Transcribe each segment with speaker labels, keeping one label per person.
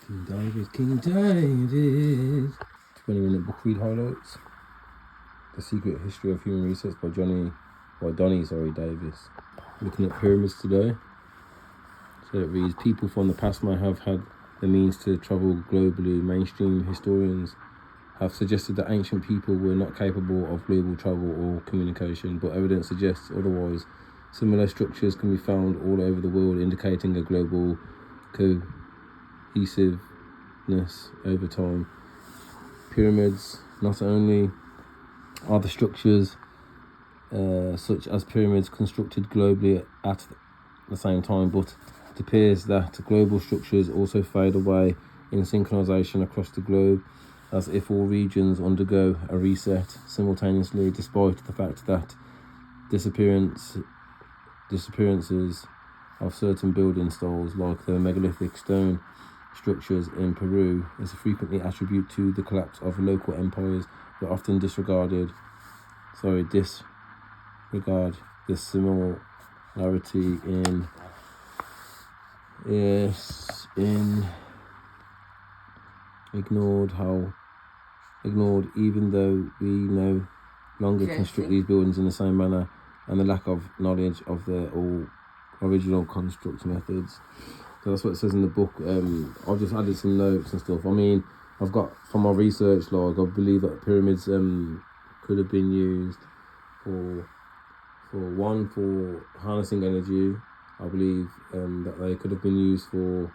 Speaker 1: King David, King David. 20-minute book read highlights. The Secret History of Human Research by Donnie Davis. Looking at pyramids today. So it reads, people from the past may have had the means to travel globally. Mainstream historians have suggested that ancient people were not capable of global travel or communication, but evidence suggests otherwise. Similar structures can be found all over the world, indicating a global cohesiveness over time. Pyramids not only are the structures such as pyramids constructed globally at the same time, but it appears that global structures also fade away in synchronization across the globe, as if all regions undergo a reset simultaneously, despite the fact that disappearances of certain building styles, like the megalithic stone structures in Peru, is frequently attributed to the collapse of local empires, but often disregard this similarity ignored, even though we no longer construct these buildings in the same manner, and the lack of knowledge of their original construction methods. So that's what it says in the book. I've just added some notes and stuff. I mean, I've got, from my research, like, I believe that pyramids could have been used for harnessing energy. I believe that they could have been used for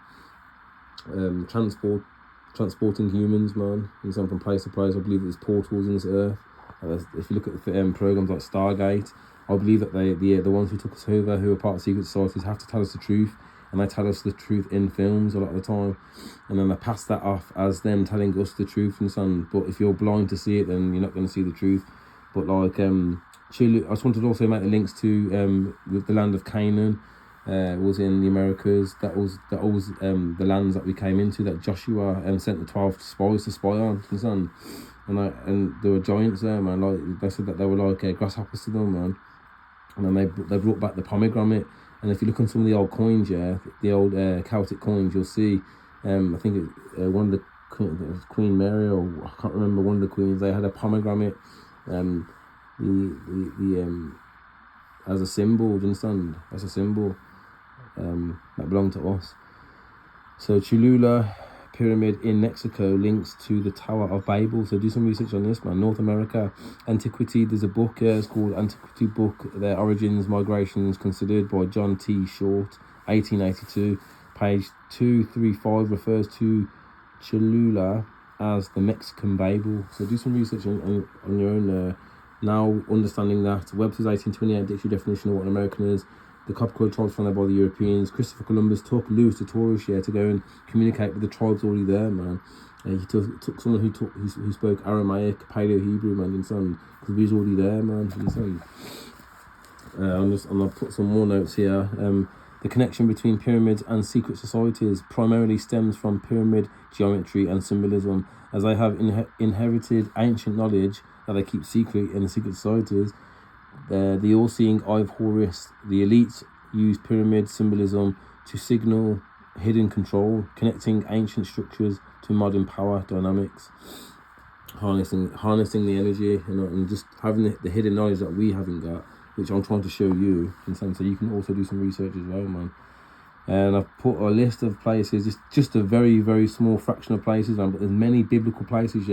Speaker 1: transporting humans, man, from place to place. I believe there's portals in this earth. If you look at the programs like Stargate, I believe that the ones who took us over, who are part of secret societies, have to tell us the truth, and they tell us the truth in films a lot of the time, and then they pass that off as them telling us the truth and so on. But if you're blind to see it, then you're not going to see the truth. But like Chile, I just wanted to also make the links to the land of Canaan. Was in the Americas. That was the lands that we came into, that Joshua sent the 12 spies to spy on, and there were giants there, man. Like, they said that they were like grasshoppers to them, man. And then they brought back the pomegranate. And if you look on some of the old coins, the old Celtic coins, you'll see, I think one of the Queen Mary, or I can't remember, one of the queens, they had a pomegranate, as a symbol. Do you understand? As a symbol that belonged to us. So Cholula Pyramid in Mexico links to the Tower of Babel. So do some research on this, man. North America, Antiquity. There's a book it's called Antiquity Book, Their Origins, Migrations Considered, by John T. Short, 1882. Page 235 refers to Cholula as the Mexican Babel. So do some research on your own. Now understanding that Webster's 1828 dictionary definition of what an American is. The Copper tribes founded by the Europeans. Christopher Columbus took Lewis to Taurus to go and communicate with the tribes already there, man. He took someone who spoke Aramaic, Paleo-Hebrew, man, because he was already there, man. I'll put some more notes here. The connection between pyramids and secret societies primarily stems from pyramid geometry and symbolism, as they have inherited ancient knowledge that they keep secret in the secret societies. The all-seeing eye of Horus, the elites use pyramid symbolism to signal hidden control, connecting ancient structures to modern power dynamics, harnessing the energy, and just having the hidden knowledge that we haven't got, which I'm trying to show you, so you can also do some research as well, man. And I've put a list of places, just a very, very small fraction of places, man, but there's many biblical places,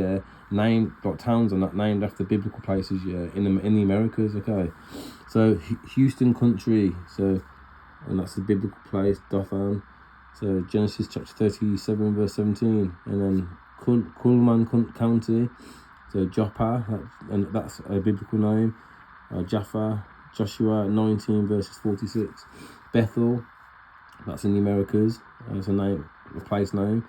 Speaker 1: named, like towns are not named after biblical places, in the Americas, okay? So Houston country, and that's the biblical place, Dothan. So Genesis chapter 37 verse 17, and then Cullman County, so Joppa, and that's a biblical name. Jaffa, Joshua 19 verses 46. Bethel, that's in the Americas. That's a place name.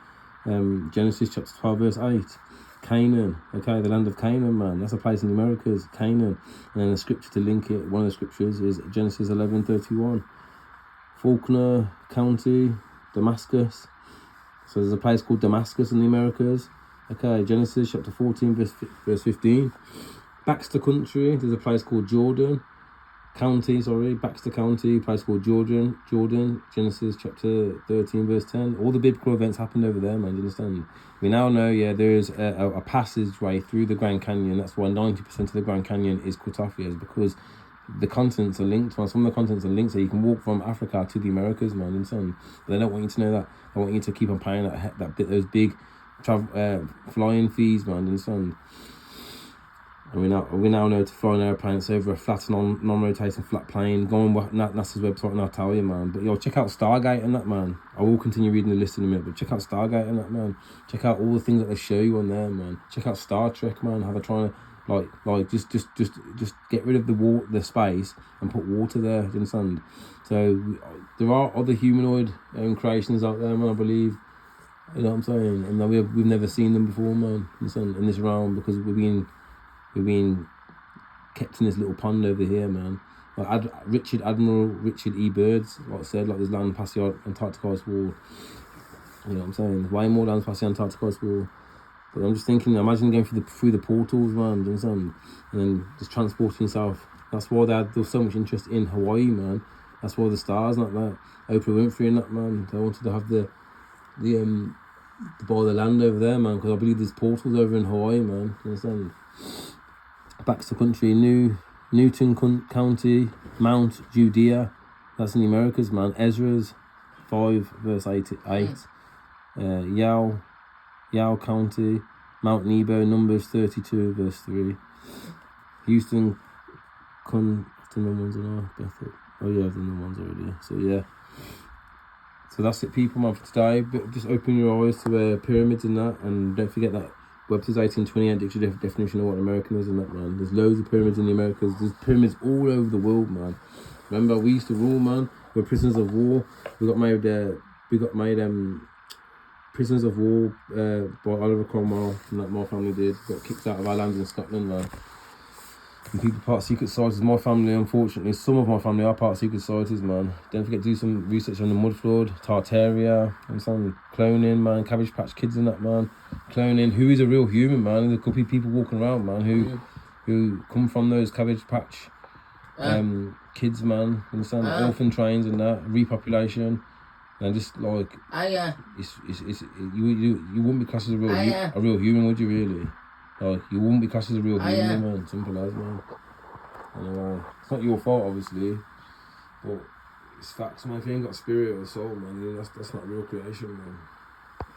Speaker 1: Genesis chapter 12 verse 8. Canaan, okay, the land of Canaan, man. That's a place in the Americas, Canaan. And then the scripture to link it, one of the scriptures is Genesis 11:31. Faulkner County, Damascus. So there's a place called Damascus in the Americas. Okay, Genesis chapter 14 verse 15. Baxter country, there's a place called Jordan. Baxter County, a place called Jordan, Genesis chapter 13, verse 10. All the biblical events happened over there, man, do you understand? We now know, there is a passageway through the Grand Canyon. That's why 90% of the Grand Canyon is cut off here, is because the continents are linked, man. Some of the continents are linked, so you can walk from Africa to the Americas, man, do you understand? But they don't want you to know that. They want you to keep on paying those big flying fees, man, do you understand? And we now know to fly an airplane, it's over a flat, non-rotating flat plane. Go on NASA's website and I'll tell you, man. But check out Stargate and that, man. I will continue reading the list in a minute, but check out Stargate and that, man. Check out all the things that they show you on there, man. Check out Star Trek, man. How they're trying to just get rid of the space and put water there. Do you understand? So there are other humanoid creations out there, man, I believe. You know what I'm saying? And we've never seen them before, man. In this realm, because we've been kept in this little pond over here, man. Like Admiral Richard E. Byrds, like I said, like there's land past the Antarctic ice wall. You know what I'm saying? There's way more land past the Antarctic ice wall. But I'm just thinking, imagine going through the portals, man, do you understand? And then just transporting yourself. That's why there was so much interest in Hawaii, man. That's why the stars, like that. Oprah Winfrey and that, man. They wanted to have to buy the land over there, man, because I believe there's portals over in Hawaii, man. You understand? Baxter Country, Newton County, Mount Judea, that's in the Americas, man. Ezra's 5 verse 8. Yao County, Mount Nebo, Numbers 32 verse 3. Houston, I've done the ones on Bethel. Oh yeah, I've done the ones already. So yeah. So that's it, people, man, for today. But just open your eyes to pyramids and that, and don't forget that Webster's 1828 dictionary definition of what American is and that, man. There's loads of pyramids in the Americas. There's pyramids all over the world, man. Remember, we used to rule, man. We're prisoners of war. We got made prisoners of war by Oliver Cromwell, and that my family did. Got kicked out of our land in Scotland, man. And people part of secret societies. My family, unfortunately, some of my family are part of secret societies, man. Don't forget to do some research on the mud flood, Tartaria, and some cloning, man. Cabbage Patch Kids and that, man. Cloning. Who is a real human, man? There could be people walking around, man, who come from those Cabbage Patch kids, man. Understand? Orphan trains and that, repopulation, and just like you wouldn't be classed as a real human, would you really? Like, you wouldn't be classed as a real human, man. Simple as, man. Anyway, it's not your fault, obviously, but it's facts, man. If you ain't got spirit or soul, man, that's not real creation, man.